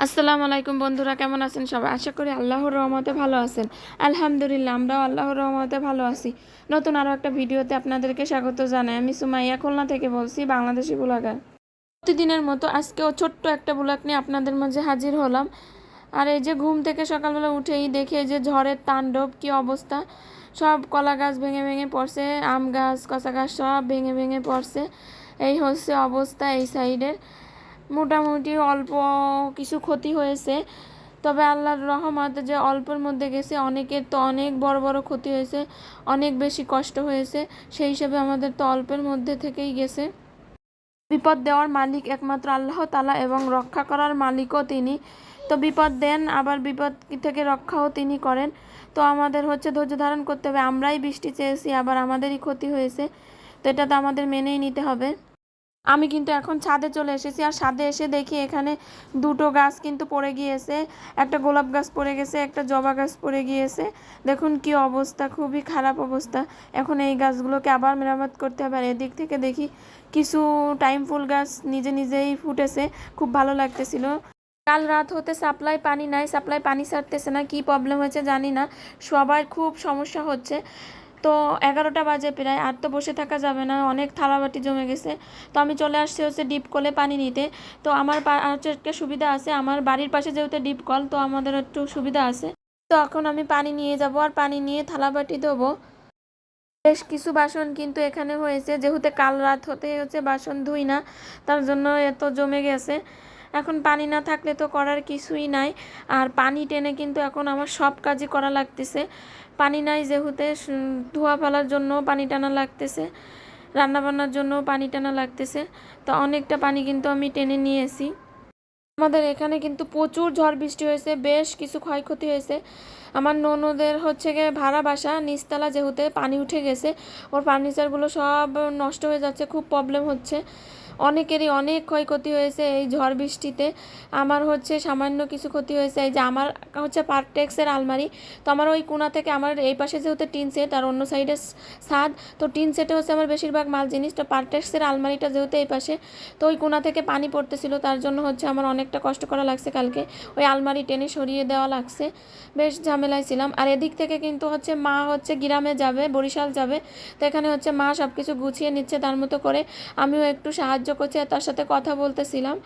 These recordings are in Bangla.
আসসালামু আলাইকুম বন্ধুরা, কেমন আছেন সবাই? আশা করি আল্লাহর রহমতে ভালো আছেন। আলহামদুলিল্লাহ, আমরাও আল্লাহর রহমতে ভালো আছি। নতুন আরও একটা ভিডিওতে আপনাদেরকে স্বাগত জানাই। আমি সুমাইয়া, খুলনা থেকে বলছি, বাংলাদেশি ব্লগার। প্রতিদিনের মতো আজকেও ছোট্ট একটা ব্লগ নিয়ে আপনাদের মাঝে হাজির হলাম। আর এই যে ঘুম থেকে সকালবেলা উঠেই দেখে যে ঝড়ের তাণ্ডব, কি অবস্থা! সব কলা গাছ ভেঙে ভেঙে পড়ছে, আম গাছ, কচা গাছ সব ভেঙে ভেঙে পড়ছে। এই হচ্ছে অবস্থা এই সাইডের। মোটামুটি অল্প কিছু ক্ষতি হয়েছে, তবে আল্লাহর রহমত যে অল্পের মধ্যে গেছে, অনেকের তো অনেক বড় বড় ক্ষতি হয়েছে, অনেক বেশি কষ্ট হয়েছে। সেই হিসেবে আমাদের তো অল্পের মধ্যে থেকেই গেছে। বিপদ দেওয়ার মালিক একমাত্র আল্লাহ তাআলা এবং রক্ষা করার মালিকও তিনি। তো বিপদ দেন, আবার বিপদ থেকে রক্ষাও তিনি করেন। তো আমাদের হচ্ছে ধৈর্য ধারণ করতে হবে। আমরাই বৃষ্টি চেয়েছি, আবার আমাদেরই ক্ষতি হয়েছে, তো এটা তো আমাদের মেনেই নিতে হবে। আমি কিন্তু এখন ছাদে চলে এসেছি, আর ছাদে এসে দেখি এখানে দুটো গাছ কিন্তু পড়ে গিয়েছে। একটা গোলাপ গাছ পড়ে গেছে, একটা জবা গাছ পড়ে গিয়েছে। দেখুন কি অবস্থা, খুবই খারাপ অবস্থা। এখন এই গাছগুলোকে আবার মেরামত করতে হবে। আর এদিক থেকে দেখি কিছু টাইম ফুল গাছ নিজে নিজেই ফুটেছে, খুব ভালো লাগতেছিল। কাল রাত হতে সাপ্লাই পানি নাই, সাপ্লাই পানি ছাড়তেছে না, কি প্রবলেম হয়েছে জানি না। সবার খুব সমস্যা হচ্ছে। তো 11টা বাজে প্রায়, আর তো বসে থাকা যাবে না, অনেক থালাবাটি জমে গেছে। তো আমি চলে আসছি হচ্ছে ডিপ কলে পানি নিতে। তো আমার হচ্ছে একটা সুবিধা আছে, আমার বাড়ির পাশে যেহেতু ডিপ কল, তো আমাদের একটু সুবিধা আছে। তো এখন আমি পানি নিয়ে যাব, আর পানি নিয়ে থালাবাটি দেবো। বেশ কিছু বাসন কিন্তু এখানে হয়েছে, যেহেতু কাল রাত হতে হচ্ছে বাসন ধুই না, তার জন্য এত জমে গেছে। এখন পানি না থাকলে তো করার কিছুই নাই। আর পানি টেনে কিন্তু এখন আমার সব কাজই করা লাগতেছে। পানি নাই যেহেতু, ধোয়া ফেলার জন্য পানি টানা লাগতেছে, রান্নাবান্নার জন্য পানি টানা লাগতেছে। তো অনেকটা পানি কিন্তু আমি টেনে নিয়েছি। আমাদের এখানে কিন্তু প্রচুর ঝড় বৃষ্টি হয়েছে, বেশ কিছু ক্ষয়ক্ষতি হয়েছে। আমার ননদের হচ্ছে গিয়ে ভাড়া বাসা, নিচতলা, যেহেতু পানি উঠে গেছে, ওর ফার্নিচারগুলো সব নষ্ট হয়ে যাচ্ছে, খুব প্রবলেম হচ্ছে। অনেকেরই অনেক ক্ষয়ক্ষতি হয়েছে এই ঝড় বৃষ্টিতে। আমার হচ্ছে সামান্য কিছু ক্ষতি হয়েছে। এই যে আমার হচ্ছে পার্টেক্সের আলমারি, তো আমার ওই কোণা থেকে, আমার এই পাশে যেহেতু টিন সেট আর অন্য সাইডে ছাদ, তো টিন সেটে হচ্ছে আমার বেশিরভাগ মাল জিনিস। তো পার্টেক্সের আলমারিটা যেহেতু এই পাশে, তো ওই কোণা থেকে পানি পড়তেছিল, তার জন্য হচ্ছে আমার অনেকটা কষ্ট করা লাগছে কালকে। ওই আলমারি টেনে সরিয়ে দেওয়া লাগছে, বেশ ঝামেলায় ছিলাম। আর এদিক থেকে কিন্তু হচ্ছে মা হচ্ছে গ্রামে যাবে, বরিশাল যাবে। তো এখানে হচ্ছে মা সব কিছু গুছিয়ে নিচ্ছে তার মতো করে, আমিও একটু সাহায্য করছি আর তার সাথে কথা বলতেছিলাম।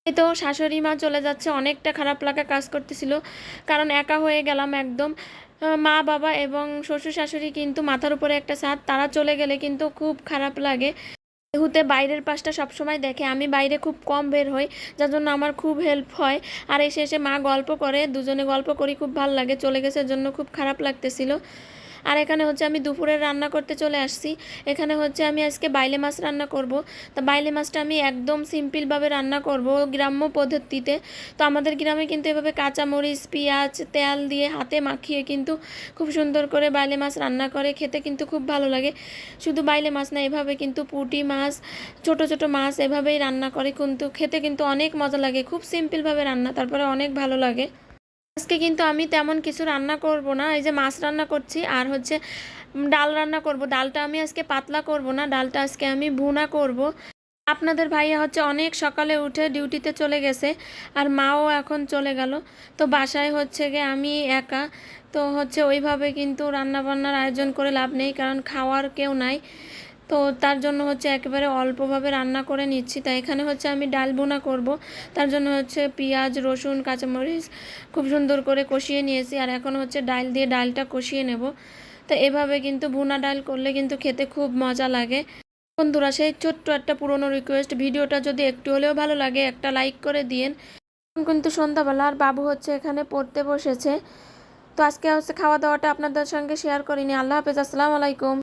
এই তো শাশুড়ি মা চলে যাচ্ছে, অনেকটা খারাপ লাগা কাজ করতেছিল, কারণ একা হয়ে গেলাম একদম। মা বাবা এবং শ্বশুর শাশুড়ি কিন্তু মাথার উপরে একটা ছাদ, তারা চলে গেলে কিন্তু খুব খারাপ লাগে। যেহেতু বাইরের পাশটা সবসময় দেখে, আমি বাইরে খুব কম বের হই, যার জন্য আমার খুব হেল্প হয়। আর এসে এসে মা গল্প করে, দুজনে গল্প করি, খুব ভাল লাগে। চলে গেছে জন্য খুব খারাপ লাগতেছিল। আর এখানে হচ্ছে আমি দুপুরের রান্না করতে চলে আসছি। এখানে হচ্ছে আমি আজকে বাইলে মাছ রান্না করব। তো বাইলে মাছটা আমি একদম সিম্পলভাবে রান্না করব, গ্রাম্য পদ্ধতিতে। তো আমাদের গ্রামে কিন্তু এভাবে কাঁচামরিচ, পেঁয়াজ, তেল দিয়ে হাতে মাখিয়ে কিন্তু খুব সুন্দর করে বাইলে মাছ রান্না করে, খেতে কিন্তু খুব ভালো লাগে। শুধু বাইলে মাছ না, এভাবে কিন্তু পুঁটি মাছ, ছোট ছোট মাছ এভাবেই রান্না করে, কিন্তু খেতে কিন্তু অনেক মজা লাগে। খুব সিম্পলভাবে রান্না, তারপরে অনেক ভালো লাগে। আজকে কিন্তু আমি তেমন কিছু রান্না করব না, এই যে মাছ রান্না করছি, আর হচ্ছে ডাল রান্না করব। ডালটা আমি আজকে পাতলা করব না, ডালটা আজকে আমি ভুনা করব। আপনাদের ভাইয়া হচ্ছে অনেক সকালে উঠে ডিউটিতে চলে গেছে, আর মাও এখন চলে গেল। তো বাসায় হচ্ছে গিয়ে আমি একা। তো হচ্ছে ওইভাবে কিন্তু রান্না বান্নার আয়োজন করে লাভ নেই, কারণ খাওয়ার কেউ নাই। তো তার জন্য হচ্ছে একেবারে অল্পভাবে রান্না করে নিচ্ছি। তাই এখানে হচ্ছে আমি ডাল বোনা করব, তার জন্য হচ্ছে পেঁয়াজ, রসুন, কাঁচামরিচ খুব সুন্দর করে কষিয়ে নিয়েছি, আর এখন হচ্ছে ডাল দিয়ে ডালটা কষিয়ে নেব। তো এভাবে কিন্তু ভুনা ডাল করলে কিন্তু খেতে খুব মজা লাগে। বন্ধুরা, সেই ছোট্ট একটা পুরনো রিকোয়েস্ট, ভিডিওটা যদি একটু হলেও ভালো লাগে একটা লাইক করে দিন। এখন কিন্তু সন্ধ্যাবেলা, আর বাবু হচ্ছে এখানে পড়তে বসেছে। তো আজকে হচ্ছে খাওয়া দাওয়াটা আপনাদের সঙ্গে শেয়ার করিনি। আল্লাহ হাফেজ, আসসালামু আলাইকুম।